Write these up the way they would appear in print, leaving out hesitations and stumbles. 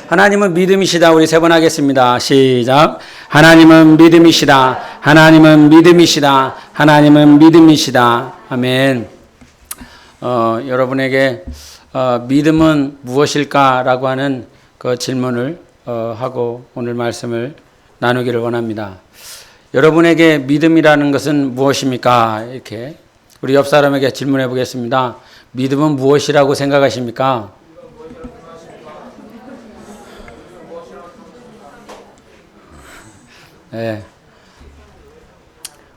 하나님은 믿음이시다. 우리 세 번 하겠습니다. 시작. 하나님은 믿음이시다. 하나님은 믿음이시다. 하나님은 믿음이시다. 아멘. 여러분에게 믿음은 무엇일까라고 하는 그 질문을 하고 오늘 말씀을 나누기를 원합니다. 여러분에게 믿음이라는 것은 무엇입니까? 이렇게 우리 옆 사람에게 질문해 보겠습니다. 믿음은 무엇이라고 생각하십니까? 네.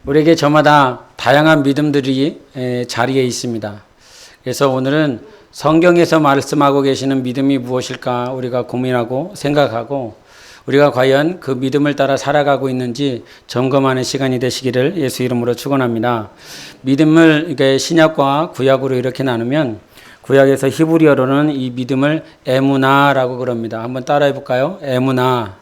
우리에게 저마다 다양한 믿음들이 자리에 있습니다. 그래서 오늘은 성경에서 말씀하고 계시는 믿음이 무엇일까 우리가 고민하고 생각하고 우리가 과연 그 믿음을 따라 살아가고 있는지 점검하는 시간이 되시기를 예수 이름으로 축원합니다. 믿음을 이게 신약과 구약으로 이렇게 나누면 구약에서 히브리어로는 이 믿음을 에무나라고 그럽니다. 한번 따라해 볼까요? 에무나.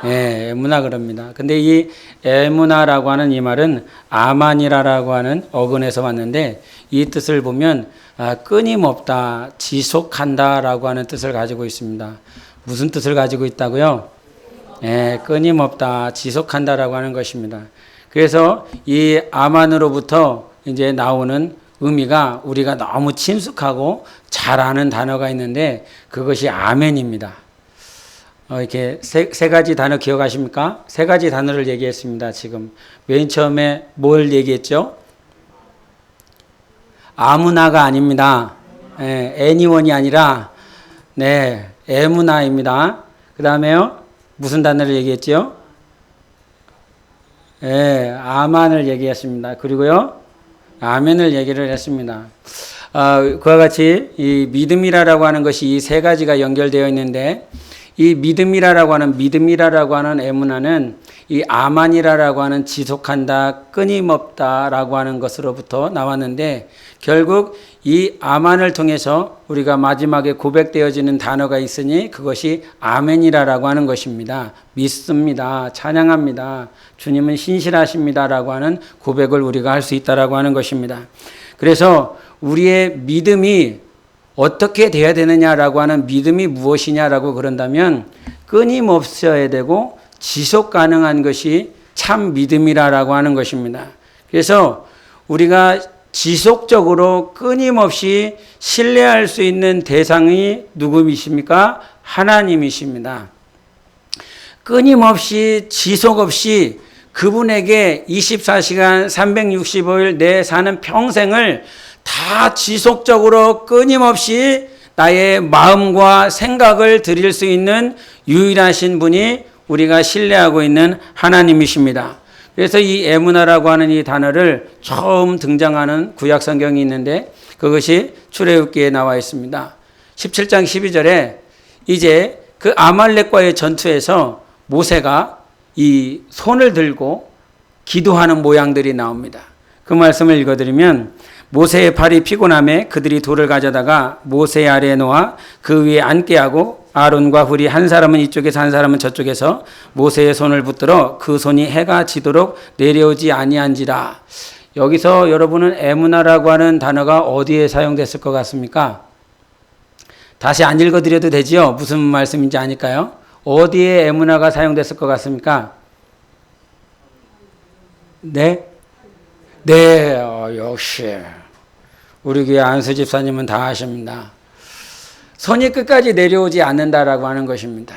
예, 에무나 그럽니다. 근데 이 에무나라고 하는 이 말은 아마니라라고 하는 어근에서 왔는데 이 뜻을 보면 끊임없다, 지속한다라고 하는 뜻을 가지고 있습니다. 무슨 뜻을 가지고 있다고요? 예, 끊임없다, 지속한다라고 하는 것입니다. 그래서 이 아만으로부터 이제 나오는 의미가 우리가 너무 친숙하고 잘 아는 단어가 있는데 그것이 아멘입니다. 이렇게 세 가지 단어 기억하십니까? 세 가지 단어를 얘기했습니다. 지금 맨 처음에 뭘 얘기했죠? 아무나가 아닙니다. 애니원이 아니라 에무나입니다. 그 다음에요 무슨 단어를 얘기했죠? 아만을 얘기했습니다. 그리고요 아멘을 얘기를 했습니다. 그와 같이 이 믿음이라고 하는 것이 이 세 가지가 연결되어 있는데 이 믿음이라고 하는 에무나는 이 아만이라고 하는 지속한다, 끊임없다라고 하는 것으로부터 나왔는데 결국 이 아만을 통해서 우리가 마지막에 고백되어지는 단어가 있으니 그것이 아멘이라고 하는 것입니다. 믿습니다. 찬양합니다. 주님은 신실하십니다라고 하는 고백을 우리가 할 수 있다라고 하는 것입니다. 그래서 우리의 믿음이 어떻게 돼야 되느냐라고 하는 믿음이 무엇이냐라고 그런다면 끊임없어야 되고 지속 가능한 것이 참 믿음이라고 하는 것입니다. 그래서 우리가 지속적으로 끊임없이 신뢰할 수 있는 대상이 누구이십니까? 하나님이십니다. 끊임없이 지속 없이 그분에게 24시간 365일 내 사는 평생을 다 지속적으로 끊임없이 나의 마음과 생각을 드릴 수 있는 유일하신 분이 우리가 신뢰하고 있는 하나님이십니다. 그래서 이 에무나라고 하는 이 단어를 처음 등장하는 구약 성경이 있는데 그것이 출애굽기에 나와 있습니다. 17장 12절에 이제 그 아말렉과의 전투에서 모세가 이 손을 들고 기도하는 모양들이 나옵니다. 그 말씀을 읽어드리면 모세의 팔이 피곤함에 그들이 돌을 가져다가 모세 아래에 놓아 그 위에 앉게 하고 아론과 훌이 한 사람은 이쪽에서 한 사람은 저쪽에서 모세의 손을 붙들어 그 손이 해가 지도록 내려오지 아니한지라. 여기서 여러분은 에무나라고 하는 단어가 어디에 사용됐을 것 같습니까? 다시 안 읽어드려도 되지요? 무슨 말씀인지 아니까요? 어디에 에무나가 사용됐을 것 같습니까? 네? 역시 우리 교회 안수 집사님은 다 아십니다. 손이 끝까지 내려오지 않는다라고 하는 것입니다.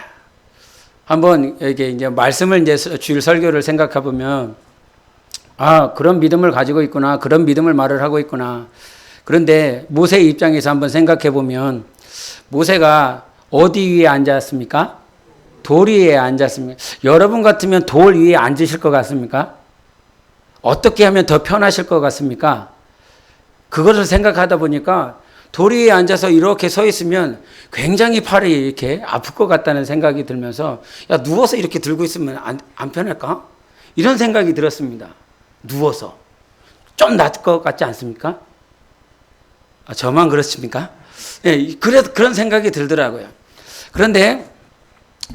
한번 이렇게 이제 말씀을 이제 주일 설교를 생각해 보면 그런 믿음을 가지고 있구나, 그런 믿음을 말을 하고 있구나. 그런데 모세의 입장에서 한번 생각해 보면 모세가 어디 위에 앉았습니까? 돌 위에 앉았습니까? 여러분 같으면 돌 위에 앉으실 것 같습니까? 어떻게 하면 더 편하실 것 같습니까? 그것을 생각하다 보니까 돌 위에 앉아서 이렇게 서 있으면 굉장히 팔이 이렇게 아플 것 같다는 생각이 들면서 누워서 이렇게 들고 있으면 안 편할까? 이런 생각이 들었습니다. 누워서. 좀 나을 것 같지 않습니까? 저만 그렇습니까? 네, 그런 생각이 들더라고요. 그런데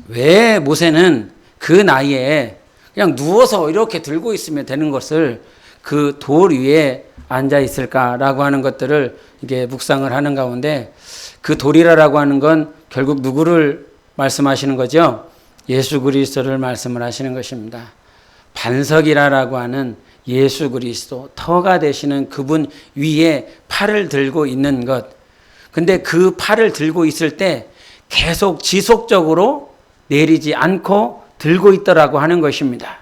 왜 모세는 그 나이에 그냥 누워서 이렇게 들고 있으면 되는 것을 그 돌 위에 앉아 있을까라고 하는 것들을 이게 묵상을 하는 가운데 그 돌이라고 하는 건 결국 누구를 말씀하시는 거죠. 예수 그리스도를 말씀을 하시는 것입니다. 반석이라고 하는 예수 그리스도, 터가 되시는 그분 위에 팔을 들고 있는 것. 근데 그 팔을 들고 있을 때 계속 지속적으로 내리지 않고 들고 있더라고 하는 것입니다.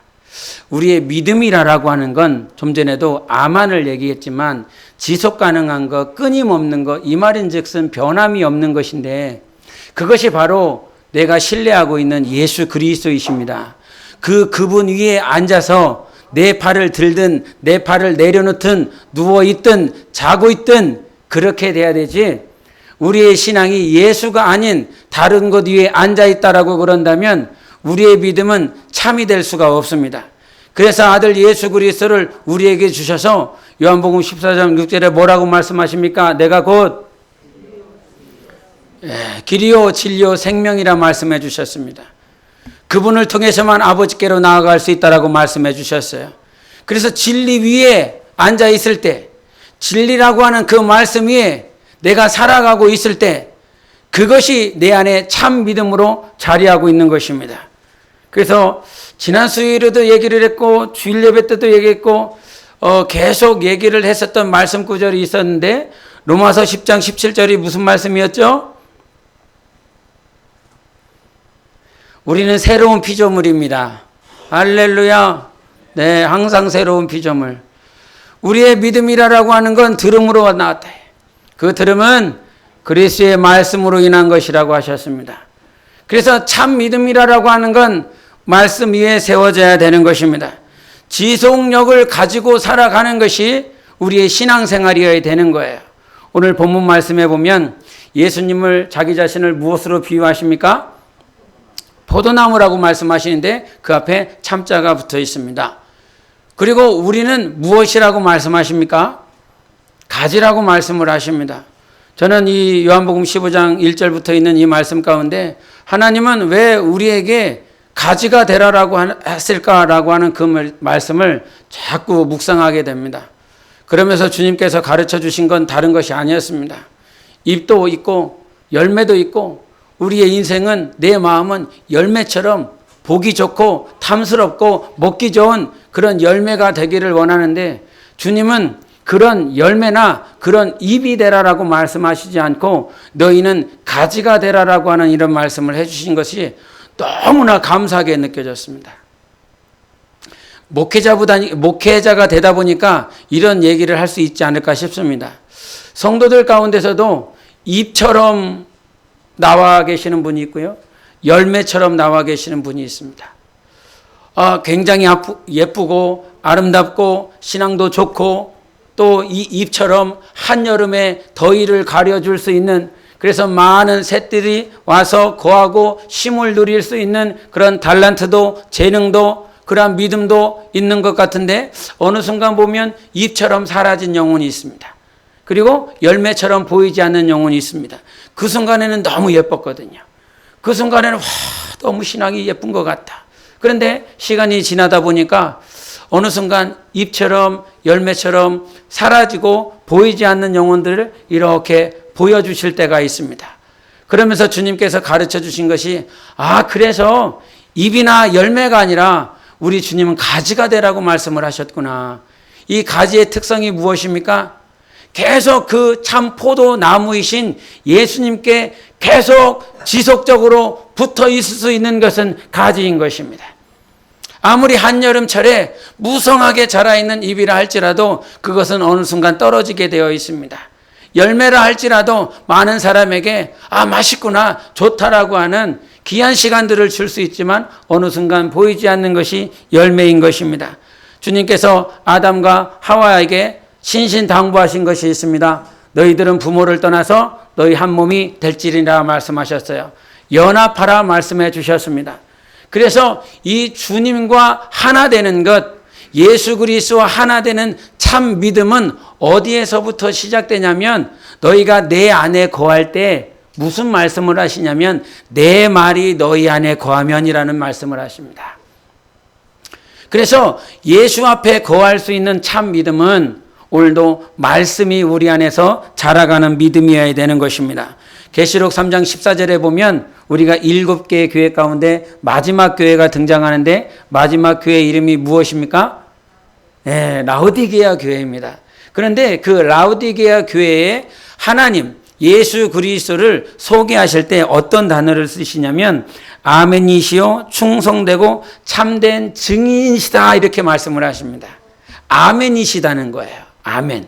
우리의 믿음이라고 하는 건 좀 전에도 아만을 얘기했지만 지속 가능한 것, 끊임없는 것, 이 말인즉슨 변함이 없는 것인데 그것이 바로 내가 신뢰하고 있는 예수 그리스도이십니다. 그분 위에 앉아서 내 팔을 들든 내 팔을 내려놓든 누워있든 자고 있든 그렇게 돼야 되지, 우리의 신앙이 예수가 아닌 다른 것 위에 앉아있다라고 그런다면 우리의 믿음은 참이 될 수가 없습니다. 그래서 아들 예수 그리스도를 우리에게 주셔서 요한복음 14장 6절에 뭐라고 말씀하십니까? 내가 곧 길이요 진리요 생명이라 말씀해 주셨습니다. 그분을 통해서만 아버지께로 나아갈 수 있다라고 말씀해 주셨어요. 그래서 진리 위에 앉아 있을 때, 진리라고 하는 그 말씀 위에 내가 살아가고 있을 때 그것이 내 안에 참 믿음으로 자리하고 있는 것입니다. 그래서 지난 수요일에도 얘기를 했고 주일 예배 때도 얘기했고 계속 얘기를 했었던 말씀 구절이 있었는데 로마서 10장 17절이 무슨 말씀이었죠? 우리는 새로운 피조물입니다. 할렐루야. 네, 항상 새로운 피조물. 우리의 믿음이라고 하는 건 들음으로 나왔다. 그 들음은 그리스도의 말씀으로 인한 것이라고 하셨습니다. 그래서 참 믿음이라고 하는 건 말씀 위에 세워져야 되는 것입니다. 지속력을 가지고 살아가는 것이 우리의 신앙생활이어야 되는 거예요. 오늘 본문 말씀에 보면 예수님을 자기 자신을 무엇으로 비유하십니까? 포도나무라고 말씀하시는데 그 앞에 참자가 붙어 있습니다. 그리고 우리는 무엇이라고 말씀하십니까? 가지라고 말씀을 하십니다. 저는 이 요한복음 15장 1절부터 있는 이 말씀 가운데 하나님은 왜 우리에게 가지가 되라라고 했을까라고 하는 그 말씀을 자꾸 묵상하게 됩니다. 그러면서 주님께서 가르쳐 주신 건 다른 것이 아니었습니다. 잎도 있고 열매도 있고 우리의 인생은, 내 마음은 열매처럼 보기 좋고 탐스럽고 먹기 좋은 그런 열매가 되기를 원하는데 주님은 그런 열매나 그런 잎이 되라라고 말씀하시지 않고 너희는 가지가 되라라고 하는 이런 말씀을 해주신 것이 너무나 감사하게 느껴졌습니다. 목회자가 되다 보니까 이런 얘기를 할 수 있지 않을까 싶습니다. 성도들 가운데서도 잎처럼 나와 계시는 분이 있고요, 열매처럼 나와 계시는 분이 있습니다. 굉장히 예쁘고 아름답고 신앙도 좋고 또 이 잎처럼 한여름에 더위를 가려줄 수 있는, 그래서 많은 새들이 와서 거하고 쉼을 누릴 수 있는 그런 달란트도 재능도 그런 믿음도 있는 것 같은데 어느 순간 보면 잎처럼 사라진 영혼이 있습니다. 그리고 열매처럼 보이지 않는 영혼이 있습니다. 그 순간에는 너무 예뻤거든요. 그 순간에는 너무 신앙이 예쁜 것 같다. 그런데 시간이 지나다 보니까 어느 순간 잎처럼 열매처럼 사라지고 보이지 않는 영혼들을 이렇게 보여주실 때가 있습니다. 그러면서 주님께서 가르쳐 주신 것이 그래서 잎이나 열매가 아니라 우리 주님은 가지가 되라고 말씀을 하셨구나. 이 가지의 특성이 무엇입니까? 계속 그 참 포도나무이신 예수님께 계속 지속적으로 붙어 있을 수 있는 것은 가지인 것입니다. 아무리 한여름철에 무성하게 자라있는 잎이라 할지라도 그것은 어느 순간 떨어지게 되어 있습니다. 열매라 할지라도 많은 사람에게 맛있구나, 좋다라고 하는 귀한 시간들을 줄 수 있지만 어느 순간 보이지 않는 것이 열매인 것입니다. 주님께서 아담과 하와에게 신신당부하신 것이 있습니다. 너희들은 부모를 떠나서 너희 한 몸이 될지니라 말씀하셨어요. 연합하라 말씀해 주셨습니다. 그래서 이 주님과 하나 되는 것, 예수 그리스도와 하나 되는 참 믿음은 어디에서부터 시작되냐면 너희가 내 안에 거할 때 무슨 말씀을 하시냐면 내 말이 너희 안에 거하면이라는 말씀을 하십니다. 그래서 예수 앞에 거할 수 있는 참 믿음은 오늘도 말씀이 우리 안에서 자라가는 믿음이어야 되는 것입니다. 계시록 3장 14절에 보면 우리가 7개의 교회 가운데 마지막 교회가 등장하는데 마지막 교회 이름이 무엇입니까? 네, 라오디게아 교회입니다. 그런데 그 라오디게아 교회에 하나님 예수 그리스도를 소개하실 때 어떤 단어를 쓰시냐면 아멘이시요 충성되고 참된 증인이시다 이렇게 말씀을 하십니다. 아멘이시다는 거예요. 아멘.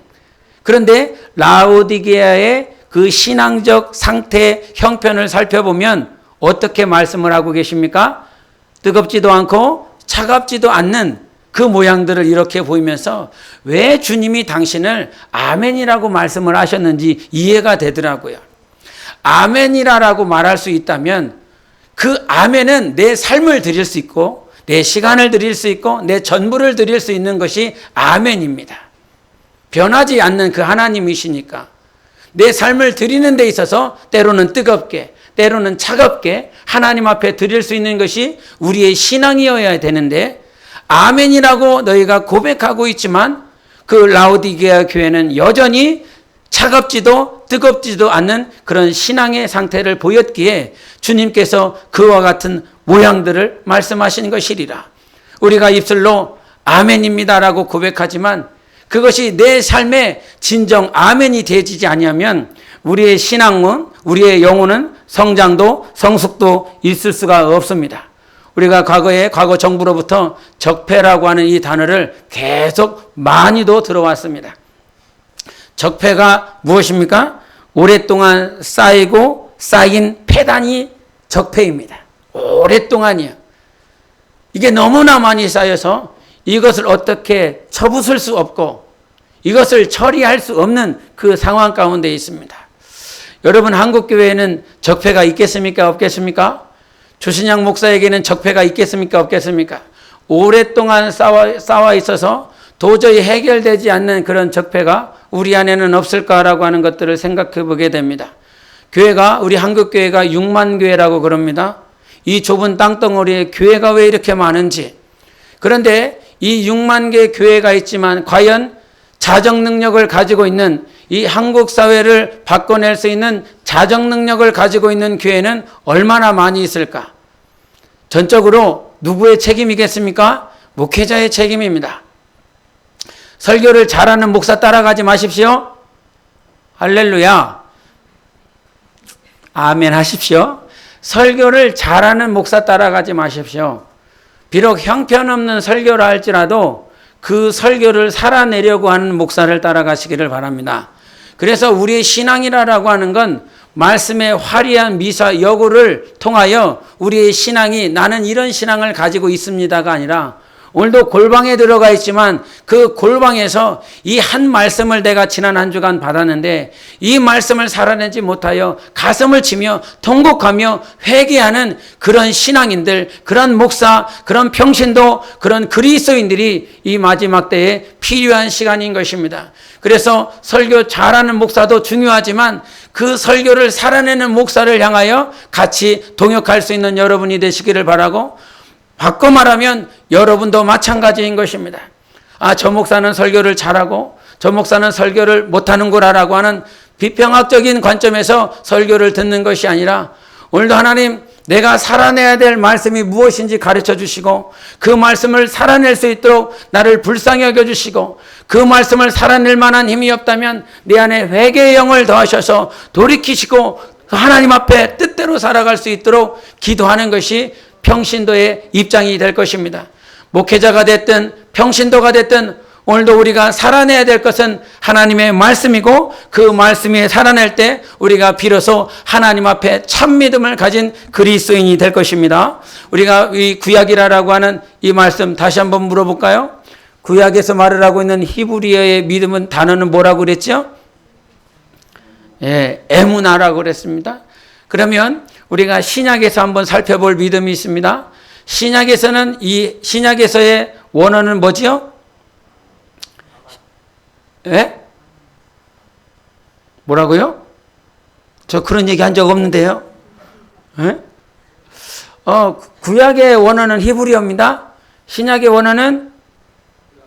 그런데 라오디게아의 그 신앙적 상태 형편을 살펴보면 어떻게 말씀을 하고 계십니까? 뜨겁지도 않고 차갑지도 않는 그 모양들을 이렇게 보이면서 왜 주님이 당신을 아멘이라고 말씀을 하셨는지 이해가 되더라고요. 아멘이라고 말할 수 있다면 그 아멘은 내 삶을 드릴 수 있고 내 시간을 드릴 수 있고 내 전부를 드릴 수 있는 것이 아멘입니다. 변하지 않는 그 하나님이시니까 내 삶을 드리는 데 있어서 때로는 뜨겁게 때로는 차갑게 하나님 앞에 드릴 수 있는 것이 우리의 신앙이어야 되는데 아멘이라고 너희가 고백하고 있지만 그 라오디게아 교회는 여전히 차갑지도 뜨겁지도 않는 그런 신앙의 상태를 보였기에 주님께서 그와 같은 모양들을 말씀하신 것이리라. 우리가 입술로 아멘입니다라고 고백하지만 그것이 내 삶에 진정 아멘이 되지 아니하면 우리의 신앙은 우리의 영혼은 성장도 성숙도 있을 수가 없습니다. 우리가 과거 정부로부터 적폐라고 하는 이 단어를 계속 많이도 들어왔습니다. 적폐가 무엇입니까? 오랫동안 쌓이고 쌓인 폐단이 적폐입니다. 오랫동안이요. 이게 너무나 많이 쌓여서 이것을 어떻게 쳐부술 수 없고 이것을 처리할 수 없는 그 상황 가운데 있습니다. 여러분 한국교회에는 적폐가 있겠습니까? 없겠습니까? 조신양 목사에게는 적폐가 있겠습니까? 없겠습니까? 오랫동안 쌓아 있어서 도저히 해결되지 않는 그런 적폐가 우리 안에는 없을까라고 하는 것들을 생각해 보게 됩니다. 교회가 우리 한국교회가 6만 교회라고 그럽니다. 이 좁은 땅덩어리에 교회가 왜 이렇게 많은지. 그런데 이 6만 개 교회가 있지만 과연 자정 능력을 가지고 있는 이 한국 사회를 바꿔낼 수 있는 자정 능력을 가지고 있는 교회는 얼마나 많이 있을까? 전적으로 누구의 책임이겠습니까? 목회자의 책임입니다. 설교를 잘하는 목사 따라가지 마십시오. 할렐루야. 아멘 하십시오. 설교를 잘하는 목사 따라가지 마십시오. 비록 형편없는 설교를 할지라도 그 설교를 살아내려고 하는 목사를 따라가시기를 바랍니다. 그래서 우리의 신앙이라고 하는 건 말씀의 화려한 미사 여구를 통하여 우리의 신앙이 나는 이런 신앙을 가지고 있습니다가 아니라 오늘도 골방에 들어가 있지만 그 골방에서 이 한 말씀을 내가 지난 한 주간 받았는데 이 말씀을 살아내지 못하여 가슴을 치며 통곡하며 회개하는 그런 신앙인들, 그런 목사, 그런 평신도, 그런 그리스도인들이 이 마지막 때에 필요한 시간인 것입니다. 그래서 설교 잘하는 목사도 중요하지만 그 설교를 살아내는 목사를 향하여 같이 동역할 수 있는 여러분이 되시기를 바라고, 바꿔 말하면 여러분도 마찬가지인 것입니다. 아, 저 목사는 설교를 잘하고 저 목사는 설교를 못하는구나라고 하는 비평학적인 관점에서 설교를 듣는 것이 아니라 오늘도 하나님 내가 살아내야 될 말씀이 무엇인지 가르쳐 주시고 그 말씀을 살아낼 수 있도록 나를 불쌍히 여겨주시고 그 말씀을 살아낼 만한 힘이 없다면 내 안에 회개의 영을 더하셔서 돌이키시고 하나님 앞에 뜻대로 살아갈 수 있도록 기도하는 것이 평신도의 입장이 될 것입니다. 목회자가 됐든 평신도가 됐든 오늘도 우리가 살아내야 될 것은 하나님의 말씀이고 그 말씀이 살아낼 때 우리가 비로소 하나님 앞에 참 믿음을 가진 그리스도인이 될 것입니다. 우리가 이 구약이라고 하는 이 말씀 다시 한번 물어볼까요? 구약에서 말을 하고 있는 히브리어의 믿음은 단어는 뭐라고 그랬죠? 예, 에무나라고 그랬습니다. 그러면 우리가 신약에서 한번 살펴볼 믿음이 있습니다. 신약에서는 이 신약에서의 원어는 뭐지요? 예? 뭐라고요? 저 그런 얘기 한 적 없는데요. 예? 구약의 원어는 히브리어입니다. 신약의 원어는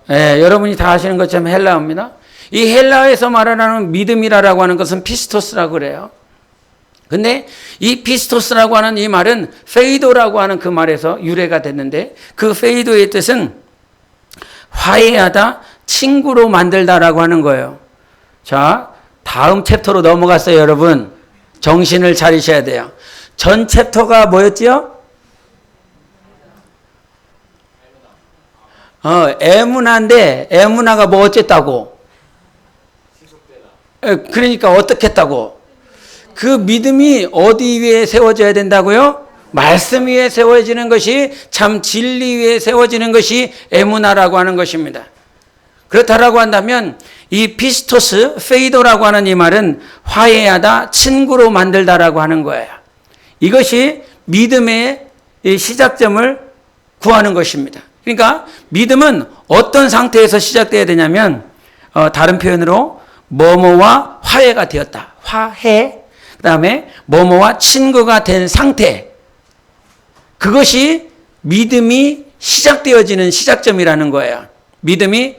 여러분이 다 아시는 것처럼 헬라어입니다. 이 헬라어에서 말하는 믿음이라고 하는 것은 피스토스라고 그래요. 근데 이 피스토스라고 하는 이 말은 페이도라고 하는 그 말에서 유래가 됐는데, 그 페이도의 뜻은 화해하다, 친구로 만들다라고 하는 거예요. 자, 다음 챕터로 넘어갔어요, 여러분. 정신을 차리셔야 돼요. 전 챕터가 뭐였지요? 에무나인데, 에무나가 뭐 어쨌다고? 그러니까 어떻게 했다고? 그 믿음이 어디 위에 세워져야 된다고요? 말씀 위에 세워지는 것이, 참 진리 위에 세워지는 것이 에무나라고 하는 것입니다. 그렇다라고 한다면 이 피스토스, 페이도라고 하는 이 말은 화해하다, 친구로 만들다라고 하는 거예요. 이것이 믿음의 시작점을 구하는 것입니다. 그러니까 믿음은 어떤 상태에서 시작돼야 되냐면, 다른 표현으로 뭐뭐와 화해가 되었다. 화해. 그 다음에 뭐뭐와 친구가 된 상태. 그것이 믿음이 시작되어지는 시작점이라는 거예요. 믿음이,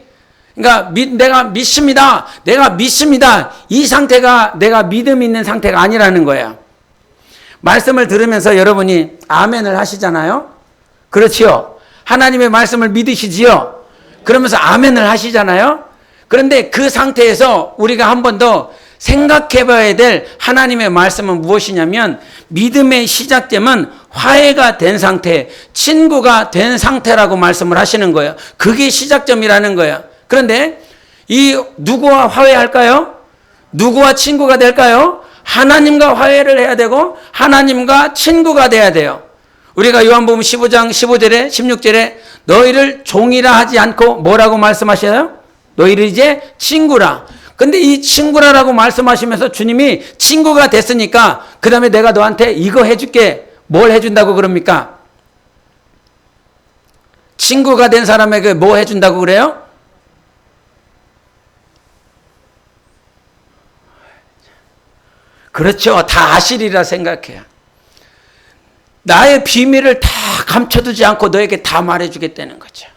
그러니까 내가 믿습니다. 내가 믿습니다. 이 상태가 내가 믿음 있는 상태가 아니라는 거예요. 말씀을 들으면서 여러분이 아멘을 하시잖아요. 그렇지요. 하나님의 말씀을 믿으시지요. 그러면서 아멘을 하시잖아요. 그런데 그 상태에서 우리가 한 번 더 생각해 봐야 될 하나님의 말씀은 무엇이냐면, 믿음의 시작점은 화해가 된 상태, 친구가 된 상태라고 말씀을 하시는 거예요. 그게 시작점이라는 거예요. 그런데 이 누구와 화해할까요? 누구와 친구가 될까요? 하나님과 화해를 해야 되고 하나님과 친구가 돼야 돼요. 우리가 요한복음 15장 15절에 16절에 너희를 종이라 하지 않고 뭐라고 말씀하셔요? 너희를 이제 친구라. 근데 이 친구라라고 말씀하시면서 주님이 친구가 됐으니까 그 다음에 내가 너한테 이거 해줄게. 뭘 해준다고 그럽니까? 친구가 된 사람에게 뭐 해준다고 그래요? 그렇죠. 다 아시리라 생각해요. 나의 비밀을 다 감춰두지 않고 너에게 다 말해주겠다는 거죠.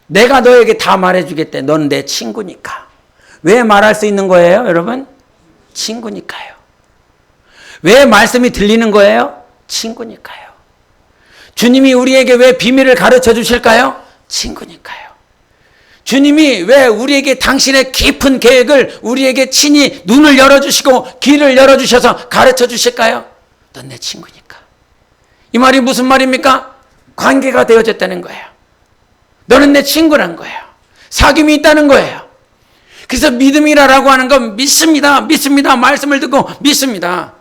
내가 너에게 다 말해주겠대. 너는 내 친구니까. 왜 말할 수 있는 거예요, 여러분? 친구니까요. 왜 말씀이 들리는 거예요? 친구니까요. 주님이 우리에게 왜 비밀을 가르쳐 주실까요? 친구니까요. 주님이 왜 우리에게 당신의 깊은 계획을 우리에게 친히 눈을 열어주시고 길을 열어주셔서 가르쳐 주실까요? 넌 내 친구니까. 이 말이 무슨 말입니까? 관계가 되어졌다는 거예요. 너는 내 친구란 거예요. 사귐이 있다는 거예요. 그래서 믿음이라고 하는 건 믿습니다. 믿습니다. 말씀을 듣고 믿습니다.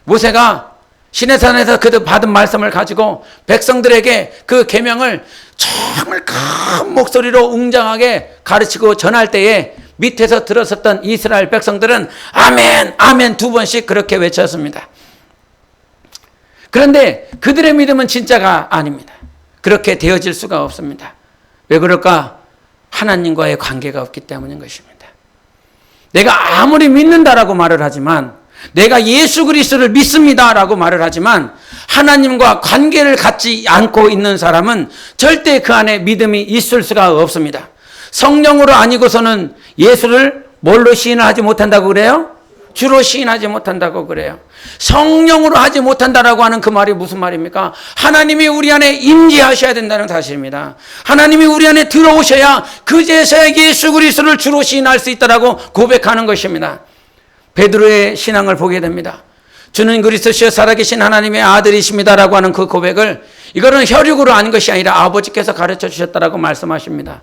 모세가 시내산에서 그 받은 말씀을 가지고 백성들에게 그 계명을 정말 큰 목소리로 웅장하게 가르치고 전할 때에 밑에서 들었었던 이스라엘 백성들은 아멘, 아멘 2번씩 그렇게 외쳤습니다. 그런데 그들의 믿음은 진짜가 아닙니다. 그렇게 되어질 수가 없습니다. 왜 그럴까? 하나님과의 관계가 없기 때문인 것입니다. 내가 아무리 믿는다라고 말을 하지만, 내가 예수 그리스도를 믿습니다라고 말을 하지만 하나님과 관계를 갖지 않고 있는 사람은 절대 그 안에 믿음이 있을 수가 없습니다. 성령으로 아니고서는 예수를 뭘로 시인을 하지 못한다고 그래요? 주로 시인하지 못한다고 그래요. 성령으로 하지 못한다라고 하는 그 말이 무슨 말입니까? 하나님이 우리 안에 임재하셔야 된다는 사실입니다. 하나님이 우리 안에 들어오셔야 그제서야 예수 그리스도를 주로 시인할 수 있다라고 고백하는 것입니다. 베드로의 신앙을 보게 됩니다. 주는 그리스도시여 살아계신 하나님의 아들이십니다라고 하는 그 고백을, 이거는 혈육으로 아는 것이 아니라 아버지께서 가르쳐 주셨다라고 말씀하십니다.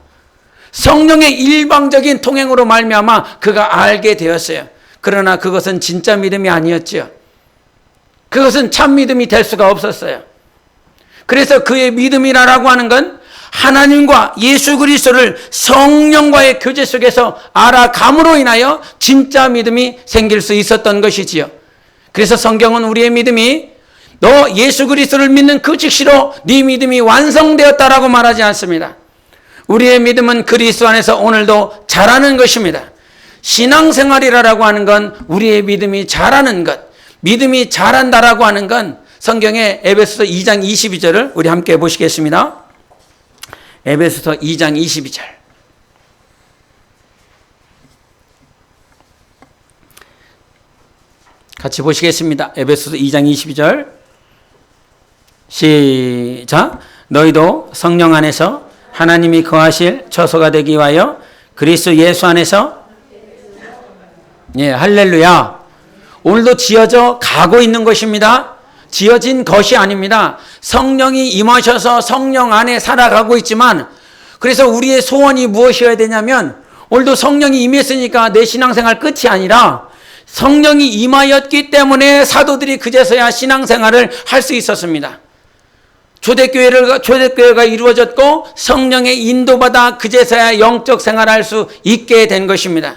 성령의 일방적인 통행으로 말미암아 그가 알게 되었어요. 그러나 그것은 진짜 믿음이 아니었죠. 그것은 참 믿음이 될 수가 없었어요. 그래서 그의 믿음이라고 하는 건 하나님과 예수 그리스도를 성령과의 교제 속에서 알아감으로 인하여 진짜 믿음이 생길 수 있었던 것이지요. 그래서 성경은 우리의 믿음이 너 예수 그리스도를 믿는 그 즉시로 네 믿음이 완성되었다라고 말하지 않습니다. 우리의 믿음은 그리스도 안에서 오늘도 자라는 것입니다. 신앙생활이라고 하는 건 우리의 믿음이 자라는 것, 믿음이 자란다라고 하는 건 성경의 에베소서 2장 22절을 우리 함께 보시겠습니다. 에베소서 2장 22절. 같이 보시겠습니다. 에베소서 2장 22절 시작. 너희도 성령 안에서 하나님이 거하실 처소가 되기 위하여 그리스도 예수 안에서 할렐루야. 오늘도 지어져 가고 있는 것입니다. 지어진 것이 아닙니다. 성령이 임하셔서 성령 안에 살아가고 있지만, 그래서 우리의 소원이 무엇이어야 되냐면, 오늘도 성령이 임했으니까 내 신앙생활 끝이 아니라 성령이 임하였기 때문에 사도들이 그제서야 신앙생활을 할 수 있었습니다. 초대교회가 이루어졌고 성령의 인도받아 그제서야 영적 생활할 수 있게 된 것입니다.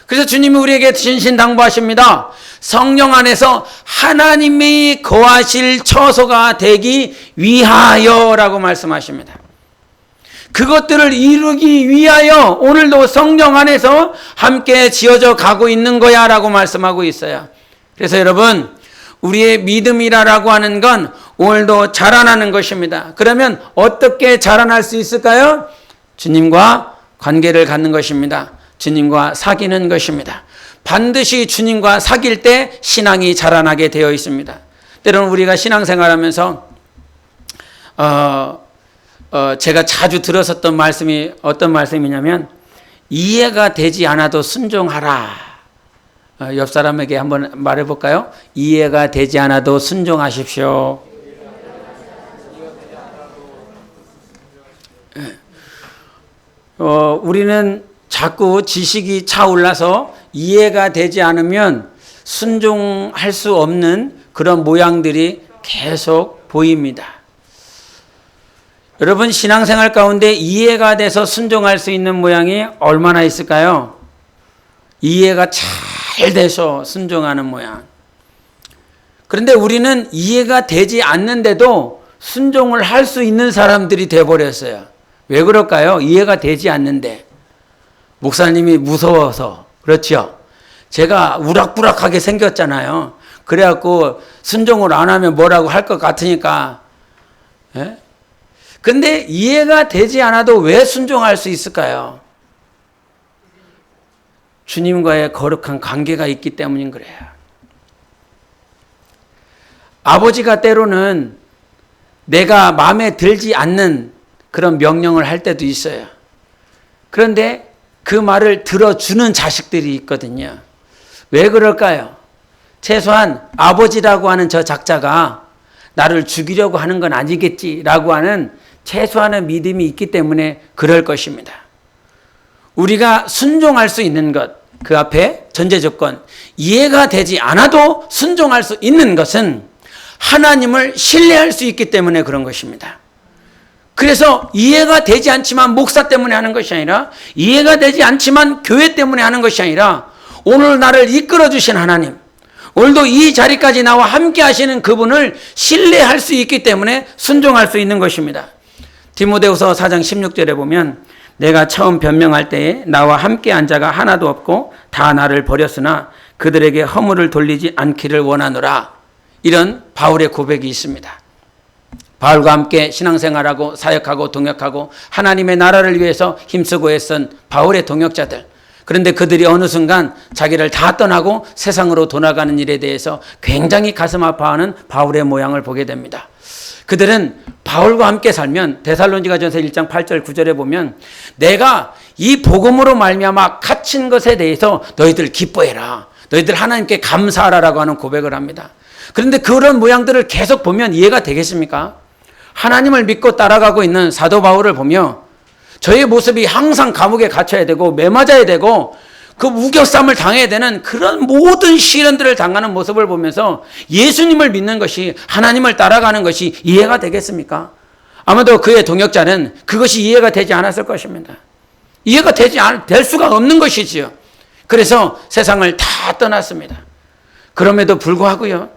그래서 주님이 우리에게 신신당부하십니다. 성령 안에서 하나님이 거하실 처소가 되기 위하여라고 말씀하십니다. 그것들을 이루기 위하여 오늘도 성령 안에서 함께 지어져 가고 있는 거야 라고 말씀하고 있어요. 그래서 여러분, 우리의 믿음이라고 하는 건 오늘도 자라나는 것입니다. 그러면 어떻게 자라날 수 있을까요? 주님과 관계를 갖는 것입니다. 주님과 사귀는 것입니다. 반드시 주님과 사귈 때 신앙이 자라나게 되어 있습니다. 때로는 우리가 신앙생활하면서 제가 자주 들었었던 말씀이 어떤 말씀이냐면, 이해가 되지 않아도 순종하라. 옆 사람에게 한번 말해볼까요? 이해가 되지 않아도 순종하십시오. 우리는 자꾸 지식이 차올라서 이해가 되지 않으면 순종할 수 없는 그런 모양들이 계속 보입니다. 여러분, 신앙생활 가운데 이해가 돼서 순종할 수 있는 모양이 얼마나 있을까요? 이해가 잘 돼서 순종하는 모양. 그런데 우리는 이해가 되지 않는데도 순종을 할 수 있는 사람들이 돼버렸어요. 왜 그럴까요? 이해가 되지 않는데. 목사님이 무서워서. 그렇죠? 제가 우락부락하게 생겼잖아요. 그래갖고 순종을 안 하면 뭐라고 할 것 같으니까. 예? 근데 이해가 되지 않아도 왜 순종할 수 있을까요? 주님과의 거룩한 관계가 있기 때문인 거예요. 아버지가 때로는 내가 마음에 들지 않는 그런 명령을 할 때도 있어요. 그런데 그 말을 들어주는 자식들이 있거든요. 왜 그럴까요? 최소한 아버지라고 하는 저 작자가 나를 죽이려고 하는 건 아니겠지라고 하는 최소한의 믿음이 있기 때문에 그럴 것입니다. 우리가 순종할 수 있는 것, 그 앞에 전제 조건, 이해가 되지 않아도 순종할 수 있는 것은 하나님을 신뢰할 수 있기 때문에 그런 것입니다. 그래서 이해가 되지 않지만 목사 때문에 하는 것이 아니라, 이해가 되지 않지만 교회 때문에 하는 것이 아니라, 오늘 나를 이끌어 주신 하나님, 오늘도 이 자리까지 나와 함께 하시는 그분을 신뢰할 수 있기 때문에 순종할 수 있는 것입니다. 디모데후서 4장 16절에 보면, 내가 처음 변명할 때에 나와 함께 한 자가 하나도 없고 다 나를 버렸으나 그들에게 허물을 돌리지 않기를 원하노라. 이런 바울의 고백이 있습니다. 바울과 함께 신앙생활하고 사역하고 동역하고 하나님의 나라를 위해서 힘쓰고 애쓴 바울의 동역자들. 그런데 그들이 어느 순간 자기를 다 떠나고 세상으로 돌아가는 일에 대해서 굉장히 가슴 아파하는 바울의 모양을 보게 됩니다. 그들은 바울과 함께 살면, 데살로니가전서 1장 8절 9절에 보면, 내가 이 복음으로 말미암아 갇힌 것에 대해서 너희들 기뻐해라, 너희들 하나님께 감사하라라고 하는 고백을 합니다. 그런데 그런 모양들을 계속 보면 이해가 되겠습니까? 하나님을 믿고 따라가고 있는 사도 바울을 보며 저의 모습이 항상 감옥에 갇혀야 되고 매맞아야 되고 그 우겨쌈을 당해야 되는 그런 모든 시련들을 당하는 모습을 보면서 예수님을 믿는 것이, 하나님을 따라가는 것이 이해가 되겠습니까? 아마도 그의 동역자는 그것이 이해가 되지 않았을 것입니다. 이해가 될 수가 없는 것이지요. 그래서 세상을 다 떠났습니다. 그럼에도 불구하고요,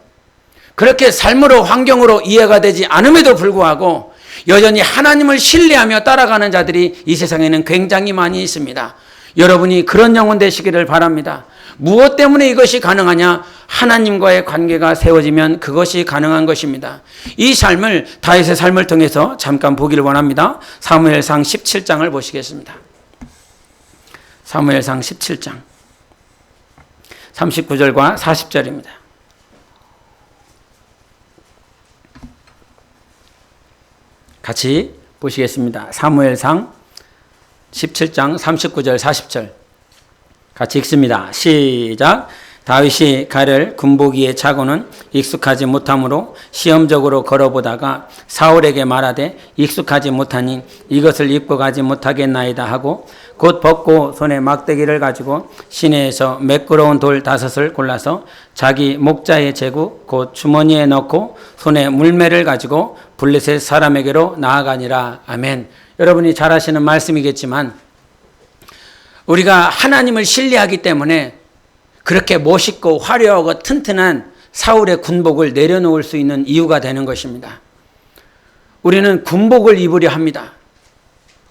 그렇게 삶으로, 환경으로 이해가 되지 않음에도 불구하고 여전히 하나님을 신뢰하며 따라가는 자들이 이 세상에는 굉장히 많이 있습니다. 여러분이 그런 영혼 되시기를 바랍니다. 무엇 때문에 이것이 가능하냐? 하나님과의 관계가 세워지면 그것이 가능한 것입니다. 이 삶을, 다윗의 삶을 통해서 잠깐 보기를 원합니다. 사무엘상 17장을 보시겠습니다. 사무엘상 17장 39절과 40절입니다. 같이 보시겠습니다. 사무엘상 17장 39절 40절 같이 읽습니다. 시작. 다윗이 가를 군복위에 차고는 익숙하지 못하므로 시험적으로 걸어보다가 사울에게 말하되 익숙하지 못하니 이것을 입고 가지 못하겠나이다 하고 곧 벗고 손에 막대기를 가지고 시내에서 매끄러운 돌 5을 골라서 자기 목자에 재고 곧 주머니에 넣고 손에 물매를 가지고 블레셋 사람에게로 나아가니라. 아멘. 여러분이 잘 아시는 말씀이겠지만 우리가 하나님을 신뢰하기 때문에 그렇게 멋있고 화려하고 튼튼한 사울의 군복을 내려놓을 수 있는 이유가 되는 것입니다. 우리는 군복을 입으려 합니다.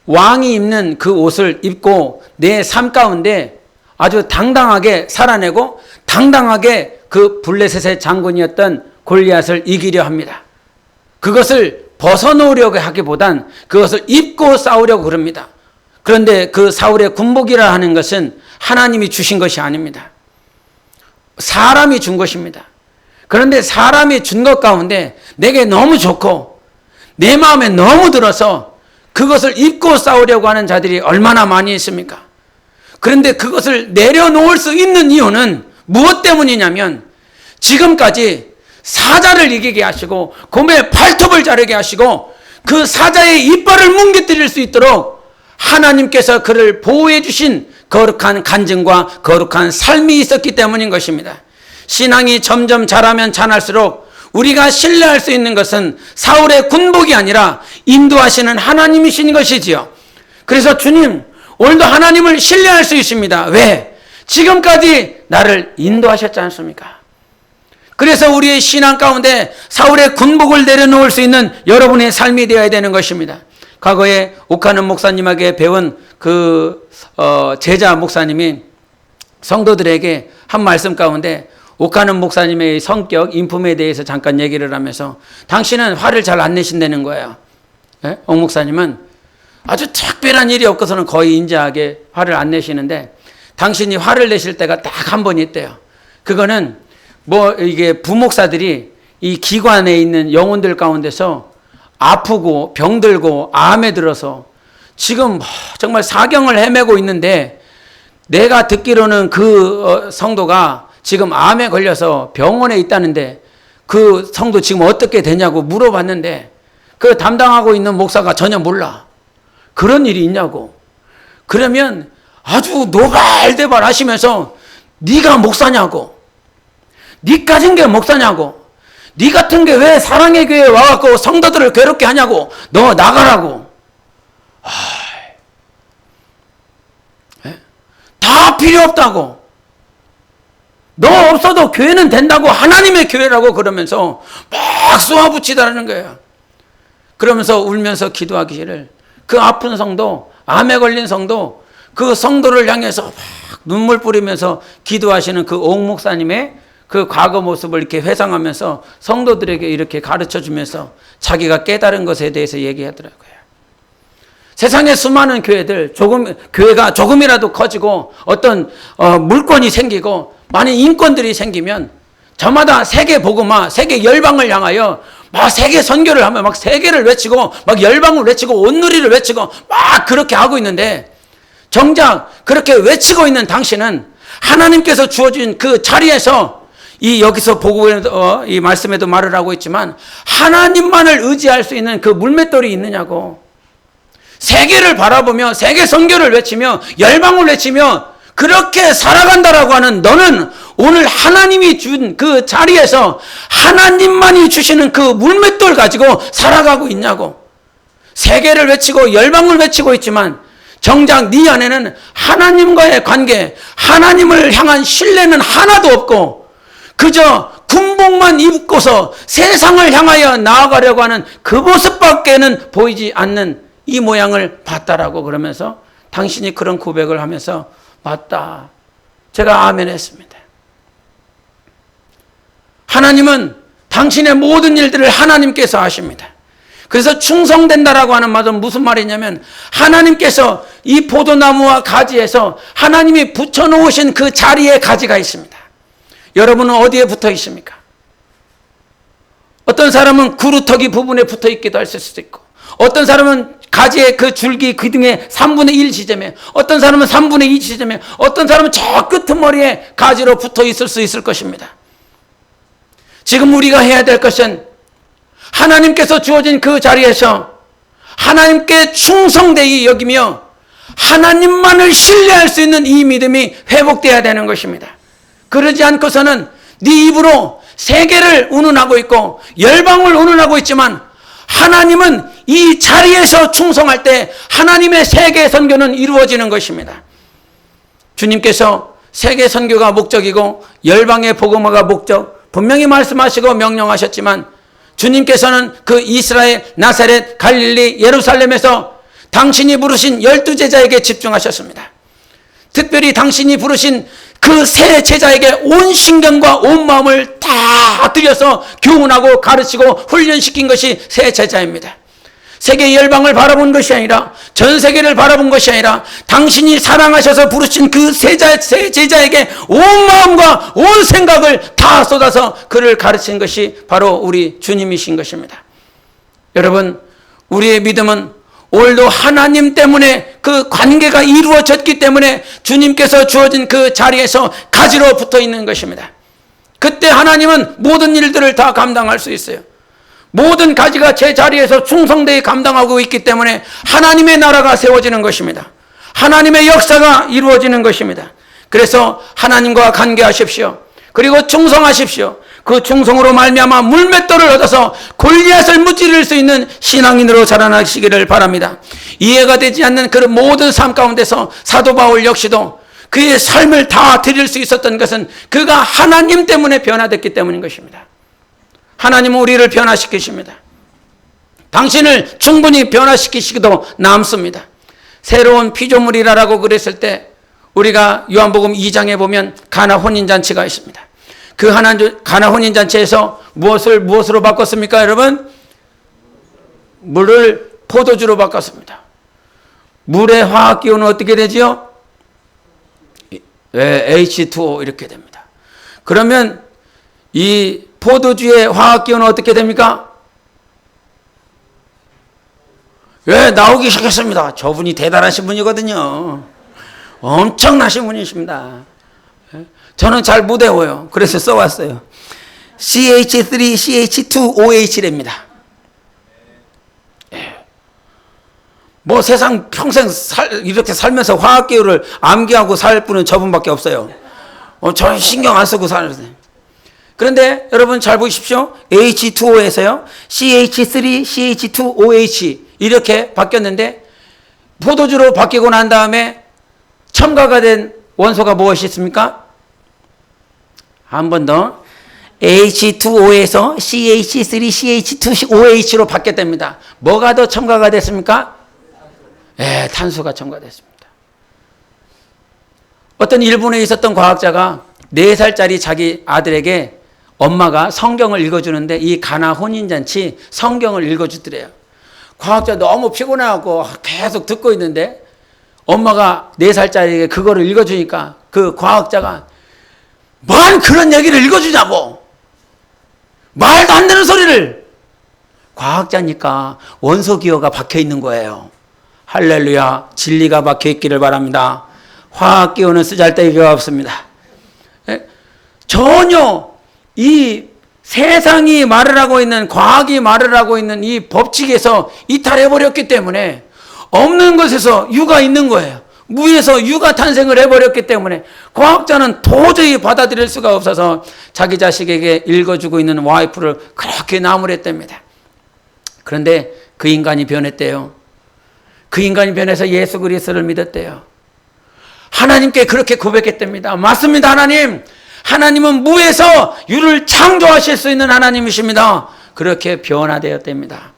왕이 입는 그 옷을 입고 내 삶 가운데 아주 당당하게 살아내고 당당하게 그 블레셋의 장군이었던 골리앗을 이기려 합니다. 그것을 벗어놓으려고 하기보단 그것을 입고 싸우려고 그럽니다. 그런데 그 사울의 군복이라 하는 것은 하나님이 주신 것이 아닙니다. 사람이 준 것입니다. 그런데 사람이 준 것 가운데 내게 너무 좋고 내 마음에 너무 들어서 그것을 입고 싸우려고 하는 자들이 얼마나 많이 있습니까? 그런데 그것을 내려놓을 수 있는 이유는 무엇 때문이냐면 지금까지 사자를 이기게 하시고 곰의 발톱을 자르게 하시고 그 사자의 이빨을 뭉개뜨릴 수 있도록 하나님께서 그를 보호해 주신 거룩한 간증과 거룩한 삶이 있었기 때문인 것입니다. 신앙이 점점 자라면 자랄수록 우리가 신뢰할 수 있는 것은 사울의 군복이 아니라 인도하시는 하나님이신 것이지요. 그래서 주님, 오늘도 하나님을 신뢰할 수 있습니다. 왜? 지금까지 나를 인도하셨지 않습니까? 그래서 우리의 신앙 가운데 사울의 군복을 내려놓을 수 있는 여러분의 삶이 되어야 되는 것입니다. 과거에 옥하는 목사님에게 배운 제자 목사님이 성도들에게 한 말씀 가운데 옥하는 목사님의 성격, 인품에 대해서 잠깐 얘기를 하면서 당신은 화를 잘 안 내신다는 거예요. 예? 옥 목사님은 아주 특별한 일이 없고서는 거의 인자하게 화를 안 내시는데 당신이 화를 내실 때가 딱 한 번 있대요. 그거는 이게 부목사들이 이 기관에 있는 영혼들 가운데서 아프고 병들고 암에 들어서 지금 정말 사경을 헤매고 있는데 내가 듣기로는 그 성도가 지금 암에 걸려서 병원에 있다는데 그 성도 지금 어떻게 되냐고 물어봤는데 그 담당하고 있는 목사가 전혀 몰라. 그런 일이 있냐고. 그러면 아주 노발대발 하시면서 네가 목사냐고. 네 가진 게 목사냐고. 네 같은 게 왜 사랑의 교회에 와갖고 성도들을 괴롭게 하냐고. 너 나가라고. 다 필요 없다고. 너 없어도 교회는 된다고. 하나님의 교회라고 그러면서 막 쏘아붙이다라는 거예요. 그러면서 울면서 기도하기를 그 아픈 성도, 암에 걸린 성도, 그 성도를 향해서 막 눈물 뿌리면서 기도하시는 그 옥 목사님의 그 과거 모습을 이렇게 회상하면서 성도들에게 이렇게 가르쳐 주면서 자기가 깨달은 것에 대해서 얘기하더라고요. 세상에 수많은 교회들, 교회가 조금이라도 커지고 어떤 물권이 생기고 많은 인권들이 생기면 저마다 세계 복음화, 세계 열방을 향하여 막 세계 선교를 하면 막 세계를 외치고 막 열방을 외치고 온누리를 외치고 막 그렇게 하고 있는데 정작 그렇게 외치고 있는 당신은 하나님께서 주어진 그 자리에서 여기서 이 말씀에도 말을 하고 있지만 하나님만을 의지할 수 있는 그 물맷돌이 있느냐고. 세계를 바라보며 세계 선교를 외치며 열방을 외치며 그렇게 살아간다라고 하는 너는 오늘 하나님이 준 그 자리에서 하나님만이 주시는 그 물맷돌 가지고 살아가고 있냐고. 세계를 외치고 열방을 외치고 있지만 정작 네 안에는 하나님과의 관계, 하나님을 향한 신뢰는 하나도 없고 그저 군복만 입고서 세상을 향하여 나아가려고 하는 그 모습밖에는 보이지 않는 이 모양을 봤다라고 그러면서 당신이 그런 고백을 하면서 맞다. 제가 아멘 했습니다. 하나님은 당신의 모든 일들을 하나님께서 하십니다. 그래서 충성된다라고 하는 말은 무슨 말이냐면 하나님께서 이 포도나무와 가지에서 하나님이 붙여놓으신 그 자리에 가지가 있습니다. 여러분은 어디에 붙어 있습니까? 어떤 사람은 구루터기 부분에 붙어 있기도 할 수도 있고 어떤 사람은 가지의 그 줄기 그 등에 3분의 1 지점에, 어떤 사람은 3분의 2 지점에, 어떤 사람은 저 끄트머리에 가지로 붙어 있을 수 있을 것입니다. 지금 우리가 해야 될 것은 하나님께서 주어진 그 자리에서 하나님께 충성되이 여기며 하나님만을 신뢰할 수 있는 이 믿음이 회복되어야 되는 것입니다. 그러지 않고서는 네 입으로 세계를 운운하고 있고 열방을 운운하고 있지만 하나님은 이 자리에서 충성할 때 하나님의 세계 선교는 이루어지는 것입니다. 주님께서 세계 선교가 목적이고 열방의 복음화가 목적 분명히 말씀하시고 명령하셨지만 주님께서는 그 이스라엘, 나사렛, 갈릴리, 예루살렘에서 당신이 부르신 12제자에게 집중하셨습니다. 특별히 당신이 부르신 그 세 제자에게 온 신경과 온 마음을 다 들여서 교훈하고 가르치고 훈련시킨 것이 세 제자입니다. 세계 열방을 바라본 것이 아니라 전 세계를 바라본 것이 아니라 당신이 사랑하셔서 부르신 그 세 제자에게 온 마음과 온 생각을 다 쏟아서 그를 가르친 것이 바로 우리 주님이신 것입니다. 여러분, 우리의 믿음은 오늘도 하나님 때문에 그 관계가 이루어졌기 때문에 주님께서 주어진 그 자리에서 가지로 붙어 있는 것입니다. 그때 하나님은 모든 일들을 다 감당할 수 있어요. 모든 가지가 제 자리에서 충성되이 감당하고 있기 때문에 하나님의 나라가 세워지는 것입니다. 하나님의 역사가 이루어지는 것입니다. 그래서 하나님과 관계하십시오. 그리고 충성하십시오. 그 충성으로 말미암아 물맷돌을 얻어서 골리앗을 무찌를 수 있는 신앙인으로 자라나시기를 바랍니다. 이해가 되지 않는 그런 모든 삶 가운데서 사도 바울 역시도 그의 삶을 다 드릴 수 있었던 것은 그가 하나님 때문에 변화됐기 때문인 것입니다. 하나님은 우리를 변화시키십니다. 당신을 충분히 변화시키시기도 남습니다. 새로운 피조물이라고 그랬을 때 우리가 요한복음 2장에 보면 가나 혼인잔치가 있습니다. 그 가나 혼인잔치에서 무엇으로 바꿨습니까, 여러분? 물을 포도주로 바꿨습니다. 물의 화학기호는 어떻게 되지요? H2O 이렇게 됩니다. 그러면 이 포도주의 화학기호는 어떻게 됩니까? 나오기 시작했습니다. 저분이 대단하신 분이거든요. 엄청나신 분이십니다. 저는 잘 못 외워요. 그래서 써왔어요. CH3, CH2, OH랍니다. 뭐 세상 평생 이렇게 살면서 화학기호를 암기하고 살 분은 저분밖에 없어요. 저는 신경 안 쓰고 살았어요. 그런데 여러분 잘 보십시오. H2O에서요. CH3, CH2, OH 이렇게 바뀌었는데 포도주로 바뀌고 난 다음에 첨가가 된 원소가 무엇이 있습니까? 한 번 더. H2O에서 CH3, CH2, OH로 바뀌었답니다. 뭐가 더 첨가가 됐습니까? 탄소가 첨가됐습니다. 어떤 일본에 있었던 과학자가 4살짜리 자기 아들에게 엄마가 성경을 읽어주는데 이 가나 혼인잔치 성경을 읽어주더래요. 과학자 너무 피곤해하고 계속 듣고 있는데 엄마가 4살짜리에게 그거를 읽어주니까 그 과학자가 뭔 그런 얘기를 읽어주냐고, 말도 안 되는 소리를. 과학자니까 원소기호가 박혀있는 거예요. 할렐루야, 진리가 박혀있기를 바랍니다. 화학기호는 쓰잘데기가 없습니다. 전혀 이 세상이 말을 하고 있는, 과학이 말을 하고 있는 이 법칙에서 이탈해버렸기 때문에 없는 것에서 유가 있는 거예요. 무에서 유가 탄생을 해버렸기 때문에 과학자는 도저히 받아들일 수가 없어서 자기 자식에게 읽어주고 있는 와이프를 그렇게 나무랬답니다. 그런데 그 인간이 변했대요. 그 인간이 변해서 예수 그리스도를 믿었대요. 하나님께 그렇게 고백했답니다. 맞습니다, 하나님. 하나님은 무에서 유를 창조하실 수 있는 하나님이십니다. 그렇게 변화되었답니다.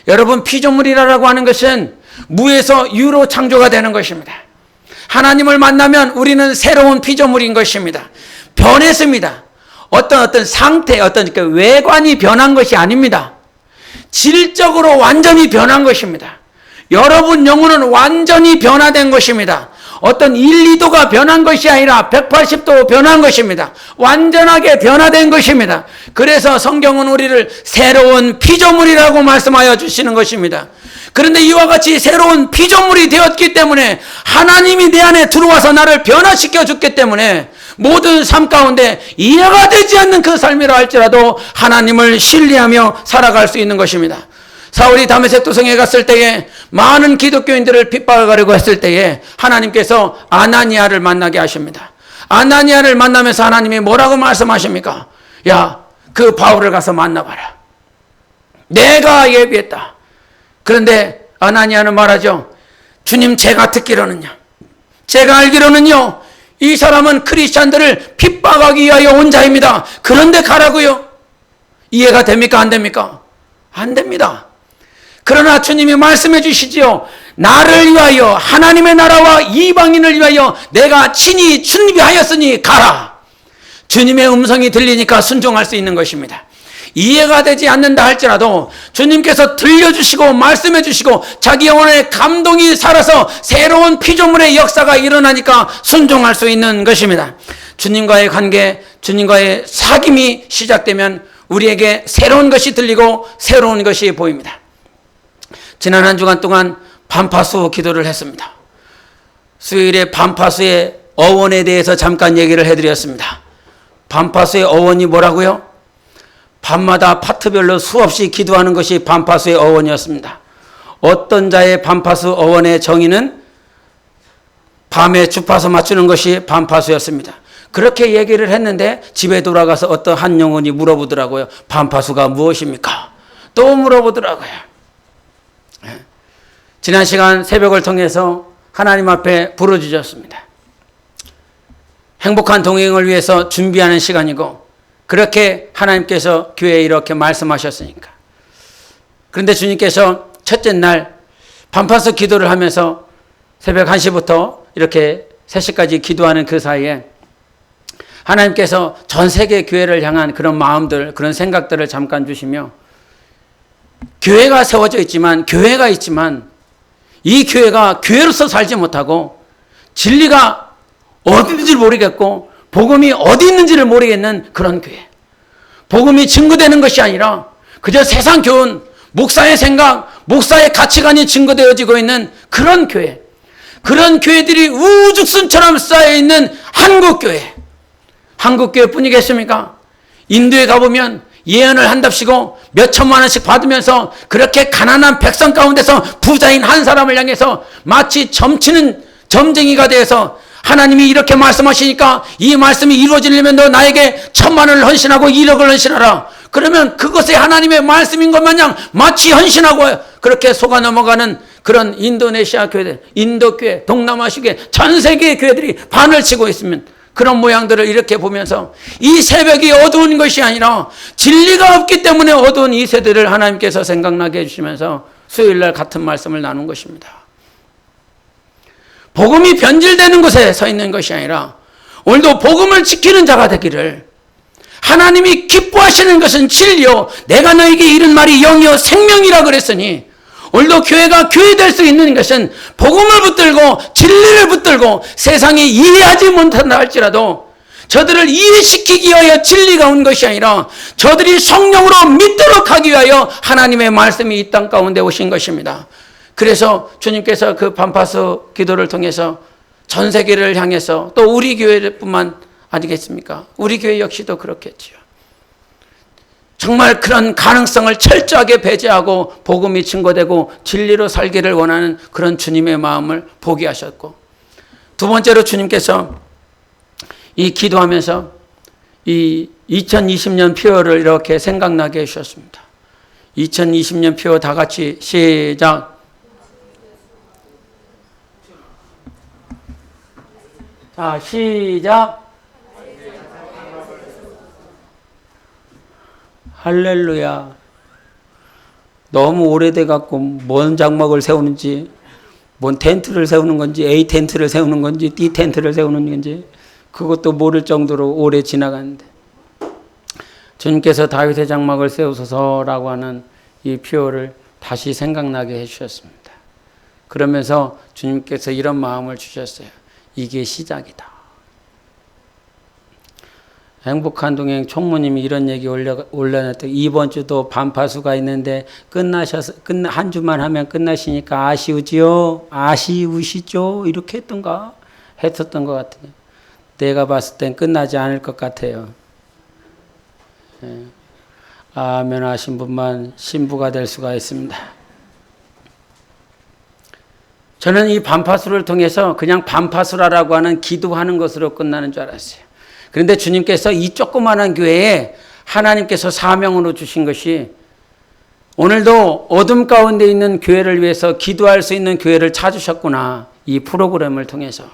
여러분, 피조물이라고 하는 것은 무에서 유로 창조가 되는 것입니다. 하나님을 만나면 우리는 새로운 피조물인 것입니다. 변했습니다. 어떤 상태, 어떤 그 외관이 변한 것이 아닙니다. 질적으로 완전히 변한 것입니다. 여러분 영혼은 완전히 변화된 것입니다. 어떤 1, 2도가 변한 것이 아니라 180도 변한 것입니다. 완전하게 변화된 것입니다. 그래서 성경은 우리를 새로운 피조물이라고 말씀하여 주시는 것입니다. 그런데 이와 같이 새로운 피조물이 되었기 때문에 하나님이 내 안에 들어와서 나를 변화시켜 줬기 때문에 모든 삶 가운데 이해가 되지 않는 그 삶이라 할지라도 하나님을 신뢰하며 살아갈 수 있는 것입니다. 사울이 다메섹 도성에 갔을 때에 많은 기독교인들을 핍박하려고 했을 때에 하나님께서 아나니아를 만나게 하십니다. 아나니아를 만나면서 하나님이 뭐라고 말씀하십니까? 야, 그 바울을 가서 만나봐라. 내가 예비했다. 그런데 아나니아는 말하죠. 주님, 제가 듣기로는요, 제가 알기로는요, 이 사람은 크리스찬들을 핍박하기 위하여 온 자입니다. 그런데 가라고요? 이해가 됩니까? 안 됩니까? 안 됩니다. 그러나 주님이 말씀해 주시지요. 나를 위하여, 하나님의 나라와 이방인을 위하여 내가 친히 준비하였으니 가라. 주님의 음성이 들리니까 순종할 수 있는 것입니다. 이해가 되지 않는다 할지라도 주님께서 들려주시고 말씀해 주시고 자기 영혼에 감동이 살아서 새로운 피조물의 역사가 일어나니까 순종할 수 있는 것입니다. 주님과의 관계, 주님과의 사귐이 시작되면 우리에게 새로운 것이 들리고 새로운 것이 보입니다. 지난 한 주간 동안 반파수 기도를 했습니다. 수요일에 반파수의 어원에 대해서 잠깐 얘기를 해드렸습니다. 반파수의 어원이 뭐라고요? 밤마다 파트별로 수없이 기도하는 것이 반파수의 어원이었습니다. 어떤 자의 반파수 어원의 정의는 밤에 주파수 맞추는 것이 반파수였습니다. 그렇게 얘기를 했는데 집에 돌아가서 어떤 한 영혼이 물어보더라고요. 반파수가 무엇입니까? 또 물어보더라고요. 지난 시간 새벽을 통해서 하나님 앞에 부르짖었습니다. 행복한 동행을 위해서 준비하는 시간이고 그렇게 하나님께서 교회에 이렇게 말씀하셨으니까. 그런데 주님께서 첫째 날 반파수 기도를 하면서 새벽 1시부터 이렇게 3시까지 기도하는 그 사이에 하나님께서 전 세계 교회를 향한 그런 마음들, 그런 생각들을 잠깐 주시며 교회가 세워져 있지만, 교회가 있지만 이 교회가 교회로서 살지 못하고 진리가 어디 있는지 모르겠고 복음이 어디 있는지를 모르겠는 그런 교회. 복음이 증거되는 것이 아니라 그저 세상 교훈, 목사의 생각, 목사의 가치관이 증거되어지고 있는 그런 교회. 그런 교회들이 우죽순처럼 쌓여있는 한국교회. 한국교회뿐이겠습니까? 인도에 가보면 예언을 한답시고 몇 천만 원씩 받으면서 그렇게 가난한 백성 가운데서 부자인 한 사람을 향해서 마치 점치는 점쟁이가 되어서 하나님이 이렇게 말씀하시니까 이 말씀이 이루어지려면 너 나에게 1,000만 원을 헌신하고 1억을 헌신하라. 그러면 그것이 하나님의 말씀인 것 마냥 마치 헌신하고 그렇게 속아 넘어가는 그런 인도네시아 교회들, 인도교회, 동남아시교회, 전 세계의 교회들이 반을 치고 있으면 그런 모양들을 이렇게 보면서 이 새벽이 어두운 것이 아니라 진리가 없기 때문에 어두운 이 세대를 하나님께서 생각나게 해주시면서 수요일날 같은 말씀을 나눈 것입니다. 복음이 변질되는 곳에 서 있는 것이 아니라 오늘도 복음을 지키는 자가 되기를, 하나님이 기뻐하시는 것은 진리요 내가 너에게 이른 말이 영이요 생명이라 그랬으니 오늘도 교회가 교회될 수 있는 것은 복음을 붙들고 진리를 붙들고 세상이 이해하지 못한다 할지라도 저들을 이해시키기 위하여 진리가 온 것이 아니라 저들이 성령으로 믿도록 하기 위하여 하나님의 말씀이 이 땅 가운데 오신 것입니다. 그래서 주님께서 그 반파수 기도를 통해서 전 세계를 향해서 또 우리 교회뿐만 아니겠습니까? 우리 교회 역시도 그렇겠지요. 정말 그런 가능성을 철저하게 배제하고 복음이 증거되고 진리로 살기를 원하는 그런 주님의 마음을 보게 하셨고, 두 번째로 주님께서 이 기도하면서 이 2020년 표어를 이렇게 생각나게 해주셨습니다. 2020년 표어 다 같이 시작. 자, 시작. 할렐루야. 너무 오래돼 갖고 뭔 장막을 세우는지, 뭔 텐트를 세우는 건지, A 텐트를 세우는 건지, D 텐트를 세우는 건지 그것도 모를 정도로 오래 지나갔는데 주님께서 다윗의 장막을 세우소서라고 하는 이 표어를 다시 생각나게 해주셨습니다. 그러면서 주님께서 이런 마음을 주셨어요. 이게 시작이다. 행복한 동행 총무님이 이런 얘기 올려놨더니 이번 주도 반파수가 있는데 한 주만 하면 끝나시니까 아쉬우지요? 아쉬우시죠? 이렇게 했었던 것 같아요. 내가 봤을 땐 끝나지 않을 것 같아요. 아멘 하신 분만 신부가 될 수가 있습니다. 저는 이 반파수를 통해서 그냥 반파수라라고 하는 기도하는 것으로 끝나는 줄 알았어요. 그런데 주님께서 이 조그마한 교회에 하나님께서 사명으로 주신 것이 오늘도 어둠 가운데 있는 교회를 위해서 기도할 수 있는 교회를 찾으셨구나. 이 프로그램을 통해서.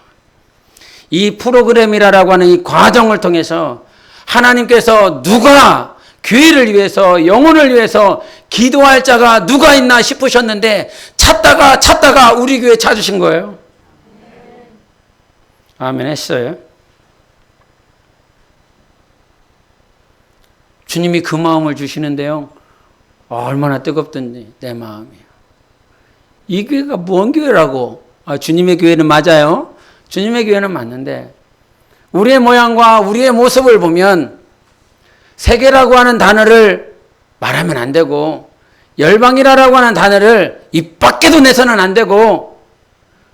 이 프로그램이라고 하는 이 과정을 통해서 하나님께서 누가 교회를 위해서 영혼을 위해서 기도할 자가 누가 있나 싶으셨는데 찾다가 우리 교회 찾으신 거예요. 아멘 했어요. 주님이 그 마음을 주시는데요. 얼마나 뜨겁던지 내 마음이에요. 이 교회가 뭔 교회라고? 주님의 교회는 맞아요. 주님의 교회는 맞는데 우리의 모양과 우리의 모습을 보면 세계라고 하는 단어를 말하면 안 되고 열방이라고 하는 단어를 입 밖에도 내서는 안 되고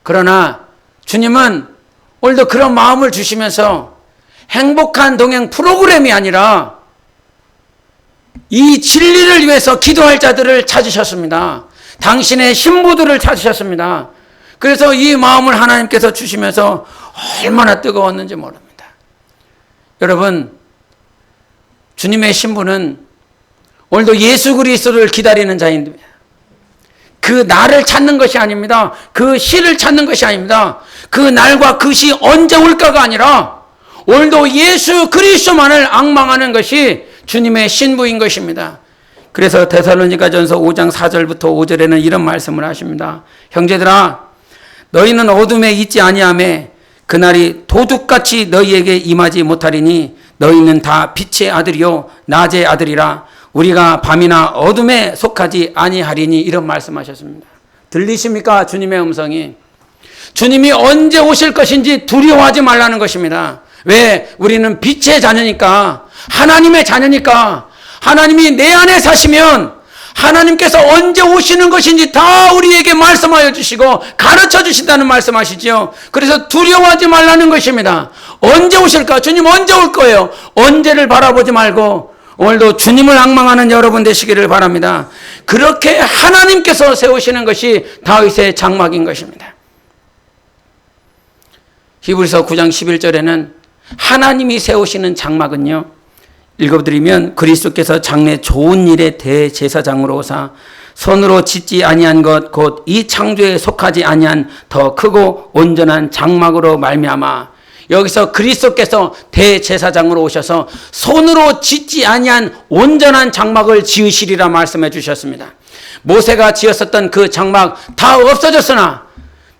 그러나 주님은 오늘도 그런 마음을 주시면서 행복한 동행 프로그램이 아니라 이 진리를 위해서 기도할 자들을 찾으셨습니다. 당신의 신부들을 찾으셨습니다. 그래서 이 마음을 하나님께서 주시면서 얼마나 뜨거웠는지 모릅니다. 여러분, 주님의 신부는 오늘도 예수 그리스도를 기다리는 자입니다. 그 날을 찾는 것이 아닙니다. 그 시를 찾는 것이 아닙니다. 그 날과 그 시 언제 올까가 아니라 오늘도 예수 그리스도만을 앙망하는 것이 주님의 신부인 것입니다. 그래서 데살로니가전서 5장 4절부터 5절에는 이런 말씀을 하십니다. 형제들아 너희는 어둠에 있지 아니하매 그날이 도둑같이 너희에게 임하지 못하리니 너희는 다 빛의 아들이요 낮의 아들이라 우리가 밤이나 어둠에 속하지 아니하리니 이런 말씀하셨습니다. 들리십니까? 주님의 음성이. 주님이 언제 오실 것인지 두려워하지 말라는 것입니다. 왜? 우리는 빛의 자녀니까 하나님의 자녀니까 하나님이 내 안에 사시면 하나님께서 언제 오시는 것인지 다 우리에게 말씀하여 주시고 가르쳐 주신다는 말씀하시죠. 그래서 두려워하지 말라는 것입니다. 언제 오실까? 주님 언제 올 거예요? 언제를 바라보지 말고 오늘도 주님을 앙망하는 여러분 되시기를 바랍니다. 그렇게 하나님께서 세우시는 것이 다윗의 장막인 것입니다. 히브리서 9장 11절에는 하나님이 세우시는 장막은요. 읽어드리면 그리스도께서 장래 좋은 일의 대제사장으로 오사 손으로 짓지 아니한 것 곧 이 창조에 속하지 아니한 더 크고 온전한 장막으로 말미암아 여기서 그리스도께서 대제사장으로 오셔서 손으로 짓지 아니한 온전한 장막을 지으시리라 말씀해 주셨습니다. 모세가 지었었던 그 장막 다 없어졌으나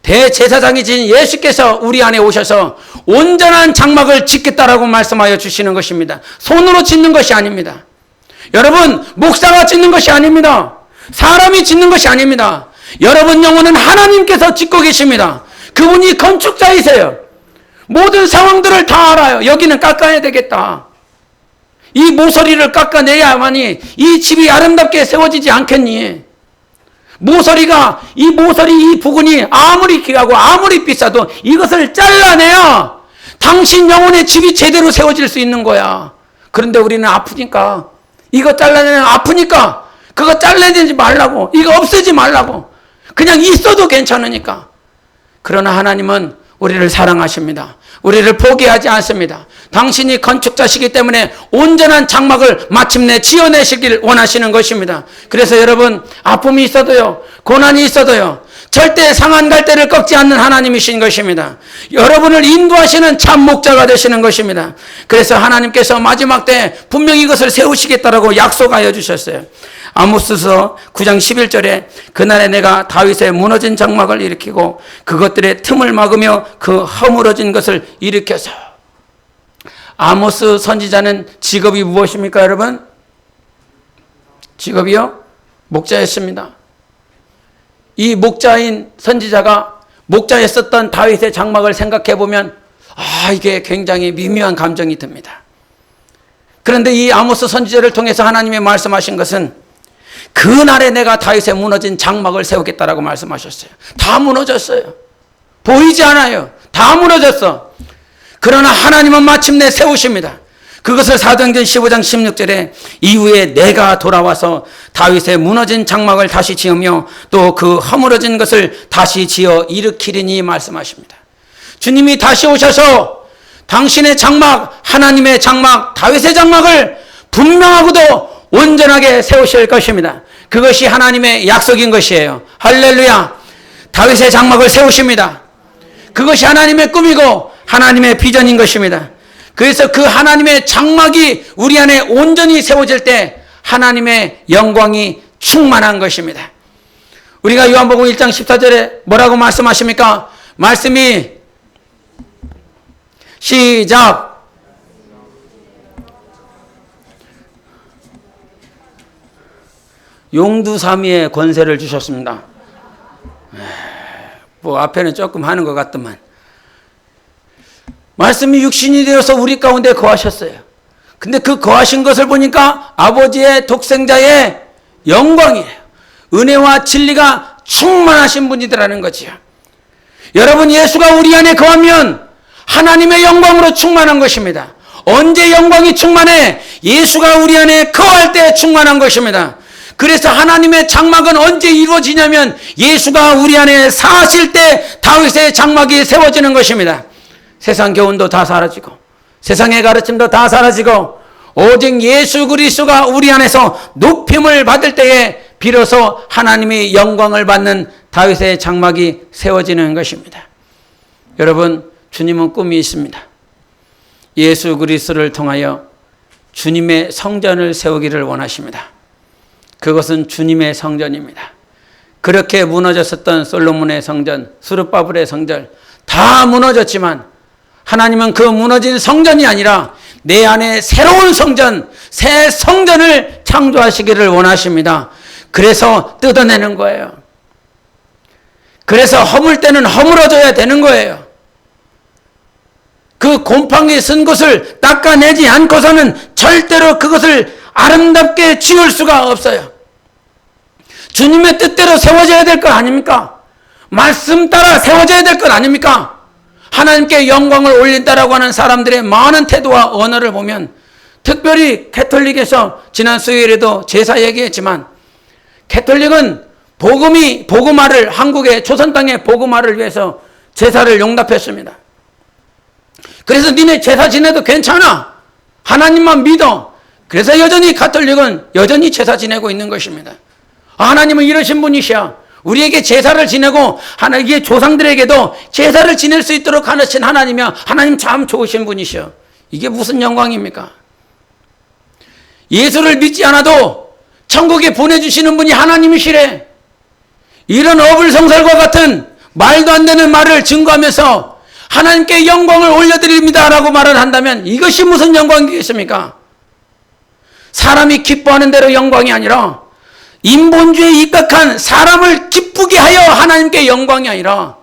대제사장이 진 예수께서 우리 안에 오셔서 온전한 장막을 짓겠다라고 말씀하여 주시는 것입니다. 손으로 짓는 것이 아닙니다. 여러분, 목사가 짓는 것이 아닙니다. 사람이 짓는 것이 아닙니다. 여러분 영혼은 하나님께서 짓고 계십니다. 그분이 건축자이세요. 모든 상황들을 다 알아요. 여기는 깎아야 되겠다. 이 모서리를 깎아내야만이 이 집이 아름답게 세워지지 않겠니? 이 부근이 아무리 귀하고 아무리 비싸도 이것을 잘라내야 당신 영혼의 집이 제대로 세워질 수 있는 거야. 그런데 우리는 아프니까 이거 잘라내면 아프니까 그거 잘라내지 말라고, 이거 없애지 말라고, 그냥 있어도 괜찮으니까. 그러나 하나님은 우리를 사랑하십니다. 우리를 포기하지 않습니다. 당신이 건축자시기 때문에 온전한 장막을 마침내 지어내시길 원하시는 것입니다. 그래서 여러분, 아픔이 있어도요, 고난이 있어도요, 절대 상한 갈대를 꺾지 않는 하나님이신 것입니다. 여러분을 인도하시는 참 목자가 되시는 것입니다. 그래서 하나님께서 마지막 때 분명히 이것을 세우시겠다라고 약속하여 주셨어요. 아모스서 9장 11절에 그날에 내가 다윗의 무너진 장막을 일으키고 그것들의 틈을 막으며 그 허물어진 것을 일으켜서. 아모스 선지자는 직업이 무엇입니까, 여러분? 직업이요? 목자였습니다. 이 목자인 선지자가 목자였었던 다윗의 장막을 생각해 보면 이게 굉장히 미묘한 감정이 듭니다. 그런데 이 아모스 선지자를 통해서 하나님이 말씀하신 것은 그날에 내가 다윗의 무너진 장막을 세우겠다라고 말씀하셨어요. 다 무너졌어요. 보이지 않아요. 다 무너졌어. 그러나 하나님은 마침내 세우십니다. 그것을 사도행전 15장 16절에 이후에 내가 돌아와서 다윗의 무너진 장막을 다시 지으며 또 그 허물어진 것을 다시 지어 일으키리니 말씀하십니다. 주님이 다시 오셔서 당신의 장막, 하나님의 장막, 다윗의 장막을 분명하고도 온전하게 세우실 것입니다. 그것이 하나님의 약속인 것이에요. 할렐루야. 다윗의 장막을 세우십니다. 그것이 하나님의 꿈이고 하나님의 비전인 것입니다. 그래서 그 하나님의 장막이 우리 안에 온전히 세워질 때 하나님의 영광이 충만한 것입니다. 우리가 요한복음 1장 14절에 뭐라고 말씀하십니까? 말씀이 시작. 용두삼위의 권세를 주셨습니다. 뭐 앞에는 조금 하는 것 같더만. 말씀이 육신이 되어서 우리 가운데 거하셨어요. 근데 그 거하신 것을 보니까 아버지의 독생자의 영광이에요. 은혜와 진리가 충만하신 분이더라는 거지요. 여러분, 예수가 우리 안에 거하면 하나님의 영광으로 충만한 것입니다. 언제 영광이 충만해? 예수가 우리 안에 거할 때 충만한 것입니다. 그래서 하나님의 장막은 언제 이루어지냐면 예수가 우리 안에 사실 때 다윗의 장막이 세워지는 것입니다. 세상 교훈도 다 사라지고 세상의 가르침도 다 사라지고 오직 예수 그리스도가 우리 안에서 높임을 받을 때에 비로소 하나님이 영광을 받는 다윗의 장막이 세워지는 것입니다. 여러분, 주님은 꿈이 있습니다. 예수 그리스도를 통하여 주님의 성전을 세우기를 원하십니다. 그것은 주님의 성전입니다. 그렇게 무너졌었던 솔로몬의 성전, 스룹바벨의 성전 다 무너졌지만 하나님은 그 무너진 성전이 아니라 내 안에 새로운 성전, 새 성전을 창조하시기를 원하십니다. 그래서 뜯어내는 거예요. 그래서 허물 때는 허물어져야 되는 거예요. 그 곰팡이 쓴 곳을 닦아내지 않고서는 절대로 그것을 아름답게 지을 수가 없어요. 주님의 뜻대로 세워져야 될 것 아닙니까? 말씀 따라 세워져야 될 것 아닙니까? 하나님께 영광을 올린다라고 하는 사람들의 많은 태도와 언어를 보면, 특별히 캐톨릭에서 지난 수요일에도 제사 얘기했지만, 캐톨릭은 복음화를, 한국의 조선 땅의 복음화를 위해서 제사를 용납했습니다. 그래서 니네 제사 지내도 괜찮아. 하나님만 믿어. 그래서 여전히 가톨릭은 여전히 제사 지내고 있는 것입니다. 하나님은 이러신 분이시야. 우리에게 제사를 지내고 하나님의 조상들에게도 제사를 지낼 수 있도록 하신 하나님이야. 하나님 참 좋으신 분이시여. 이게 무슨 영광입니까? 예수를 믿지 않아도 천국에 보내주시는 분이 하나님이시래. 이런 어불성설과 같은 말도 안 되는 말을 증거하면서 하나님께 영광을 올려드립니다 라고 말을 한다면 이것이 무슨 영광이겠습니까? 사람이 기뻐하는 대로 영광이 아니라 인본주의에 입각한 사람을 기쁘게 하여 하나님께 영광이 아니라,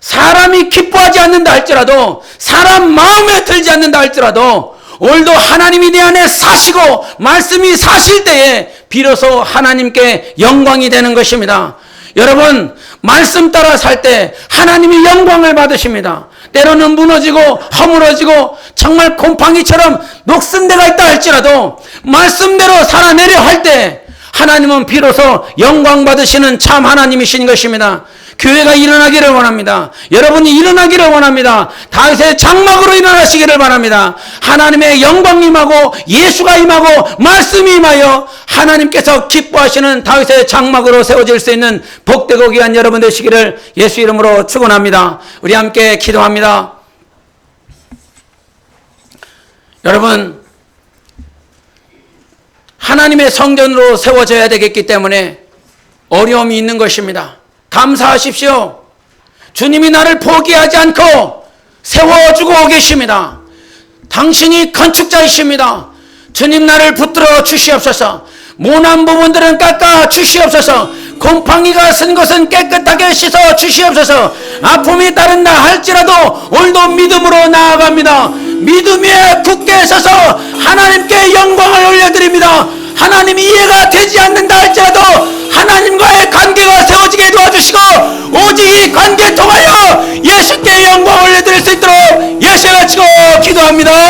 사람이 기뻐하지 않는다 할지라도, 사람 마음에 들지 않는다 할지라도 오늘도 하나님이 내 안에 사시고 말씀이 사실 때에 비로소 하나님께 영광이 되는 것입니다. 여러분, 말씀 따라 살 때 하나님이 영광을 받으십니다. 때로는 무너지고 허물어지고 정말 곰팡이처럼 녹슨 데가 있다 할지라도 말씀대로 살아내려 할 때 하나님은 비로소 영광 받으시는 참 하나님이신 것입니다. 교회가 일어나기를 원합니다. 여러분이 일어나기를 원합니다. 다윗의 장막으로 일어나시기를 바랍니다. 하나님의 영광이 임하고 예수가 임하고 말씀이 임하여 하나님께서 기뻐하시는 다윗의 장막으로 세워질 수 있는 복되고 귀한 여러분 되시기를 예수 이름으로 축원합니다. 우리 함께 기도합니다. 여러분, 하나님의 성전으로 세워져야 되겠기 때문에 어려움이 있는 것입니다. 감사하십시오. 주님이 나를 포기하지 않고 세워주고 계십니다. 당신이 건축자이십니다. 주님, 나를 붙들어 주시옵소서. 모난 부분들은 깎아 주시옵소서. 곰팡이가 쓴 것은 깨끗하게 씻어 주시옵소서. 아픔이 따른다 할지라도 오늘도 믿음으로 나아갑니다. 믿음 위에 굳게 서서 하나님께 영광을 올려드립니다. 하나님 이해가 되지 않는다 할지라도 하나님과의 관계가 세워지게 도와주시고 오직 이 관계 통하여